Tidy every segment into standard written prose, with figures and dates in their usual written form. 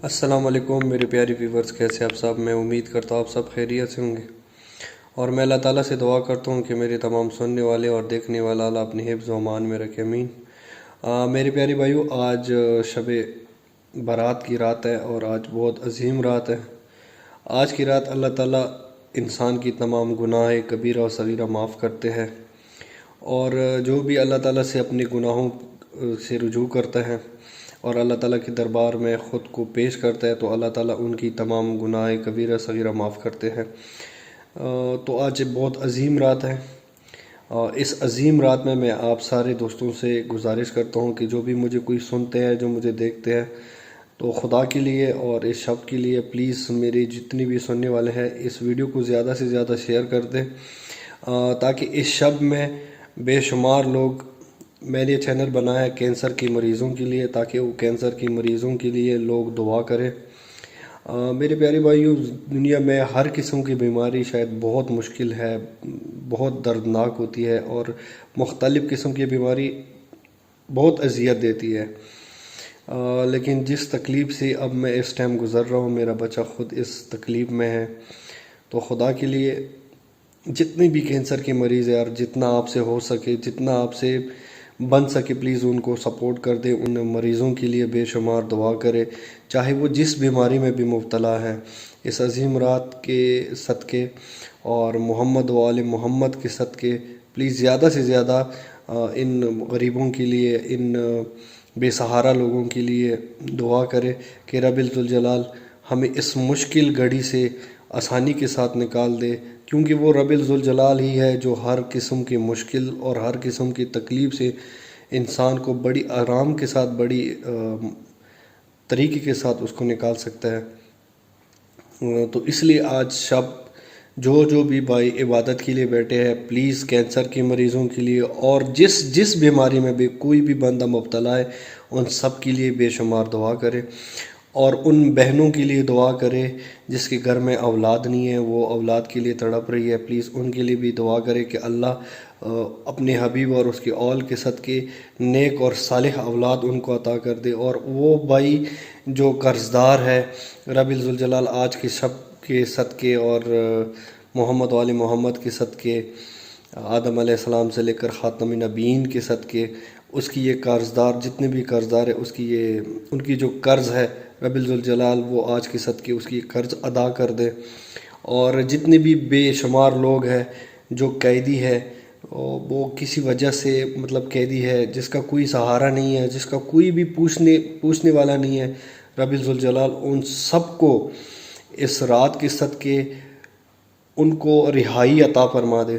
السلام علیکم میرے پیارے ویورز، کیسے آپ سب؟ میں امید کرتا ہوں آپ سب خیریت سے ہوں گے، اور میں اللہ تعالیٰ سے دعا کرتا ہوں کہ میرے تمام سننے والے اور دیکھنے والا اللہ اپنی حفظ و امان میں رکھے، امین۔ میرے پیارے بھائیو، آج شب برات کی رات ہے اور آج بہت عظیم رات ہے۔ آج کی رات اللہ تعالیٰ انسان کی تمام گناہ کبیرہ و صغیرہ معاف کرتے ہیں، اور جو بھی اللہ تعالیٰ سے اپنے گناہوں سے رجوع کرتا ہے اور اللہ تعالیٰ کے دربار میں خود کو پیش کرتا ہے تو اللہ تعالیٰ ان کی تمام گناہ کبیرہ صغیرہ معاف کرتے ہیں۔ تو آج بہت عظیم رات ہے۔ اس عظیم رات میں آپ سارے دوستوں سے گزارش کرتا ہوں کہ جو بھی مجھے کوئی سنتے ہیں، جو مجھے دیکھتے ہیں، تو خدا کے لیے اور اس شب کے لیے پلیز میری جتنی بھی سننے والے ہیں اس ویڈیو کو زیادہ سے زیادہ شیئر کر دیں، تاکہ اس شب میں بے شمار لوگ، میں نے چینل بنایا ہے کینسر کے مریضوں کے لیے، تاکہ وہ کینسر کے مریضوں کے لیے لوگ دعا کریں۔ میرے پیارے بھائیوں، دنیا میں ہر قسم کی بیماری شاید بہت مشکل ہے، بہت دردناک ہوتی ہے، اور مختلف قسم کی بیماری بہت اذیت دیتی ہے، لیکن جس تکلیف سے اب میں اس ٹائم گزر رہا ہوں، میرا بچہ خود اس تکلیف میں ہے۔ تو خدا کے لیے جتنے بھی کینسر کے مریض ہیں، اور جتنا آپ سے ہو سکے، جتنا آپ سے بن سکے، پلیز ان کو سپورٹ کر دیں، ان مریضوں کے لیے بے شمار دعا کرے، چاہے وہ جس بیماری میں بھی مبتلا ہے۔ اس عظیم رات کے صدقے اور محمد و آل محمد کے صدقے پلیز زیادہ سے زیادہ ان غریبوں کے لیے، ان بے سہارا لوگوں کے لیے دعا کرے کہ رب ذوالجلال ہمیں اس مشکل گھڑی سے آسانی کے ساتھ نکال دے، کیونکہ وہ رب ذوالجلال ہی ہے جو ہر قسم کی مشکل اور ہر قسم کی تکلیف سے انسان کو بڑی آرام کے ساتھ، بڑی طریقے کے ساتھ اس کو نکال سکتا ہے۔ تو اس لیے آج شب جو بھی بھائی عبادت کے لیے بیٹھے ہیں، پلیز کینسر کے مریضوں کے لیے اور جس بیماری میں بھی کوئی بھی بندہ مبتلا ہے، ان سب کے لیے بے شمار دعا کرے، اور ان بہنوں کے لیے دعا کرے جس کے گھر میں اولاد نہیں ہے، وہ اولاد کے لیے تڑپ رہی ہے، پلیز ان کے لیے بھی دعا کرے کہ اللہ اپنے حبیب اور اس کے اول کے صدقے نیک اور صالح اولاد ان کو عطا کر دے۔ اور وہ بھائی جو قرض دار ہے، رب ذوالجلال آج کے شب کے صدقے اور محمد و آل محمد کے صدقے، آدم علیہ السلام سے لے کر خاتم نبیین کے صدقے، اس کی یہ قرض دار، جتنے بھی قرض دار ہے، ان کی جو قرض ہے، رب ذوالجلال وہ آج کے صدقے اس کی قرض ادا کر دے۔ اور جتنے بھی بے شمار لوگ ہیں جو قیدی ہے، وہ کسی وجہ سے قیدی ہے، جس کا کوئی سہارا نہیں ہے، جس کا کوئی بھی پوچھنے والا نہیں ہے، رب ذوالجلال ان سب کو اس رات کے صدقے ان کو رہائی عطا فرما دے۔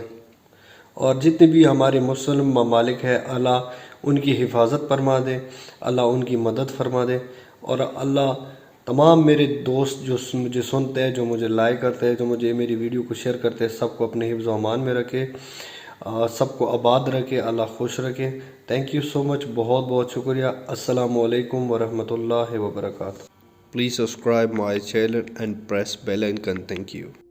اور جتنے بھی ہمارے مسلم ممالک ہیں، اللہ ان کی حفاظت فرما دے، اللہ ان کی مدد فرما دے، اور اللہ تمام میرے دوست جو مجھے سنتے ہیں، جو مجھے لائک کرتے ہیں، جو مجھے میری ویڈیو کو شیئر کرتے ہیں، سب کو اپنے حفظ و امان میں رکھے، سب کو آباد رکھے، اللہ خوش رکھے۔ تھینک یو سو مچ، بہت بہت شکریہ۔ السلام علیکم ورحمۃ اللہ وبرکاتہ۔ Please subscribe my channel and press bell icon. Thank you.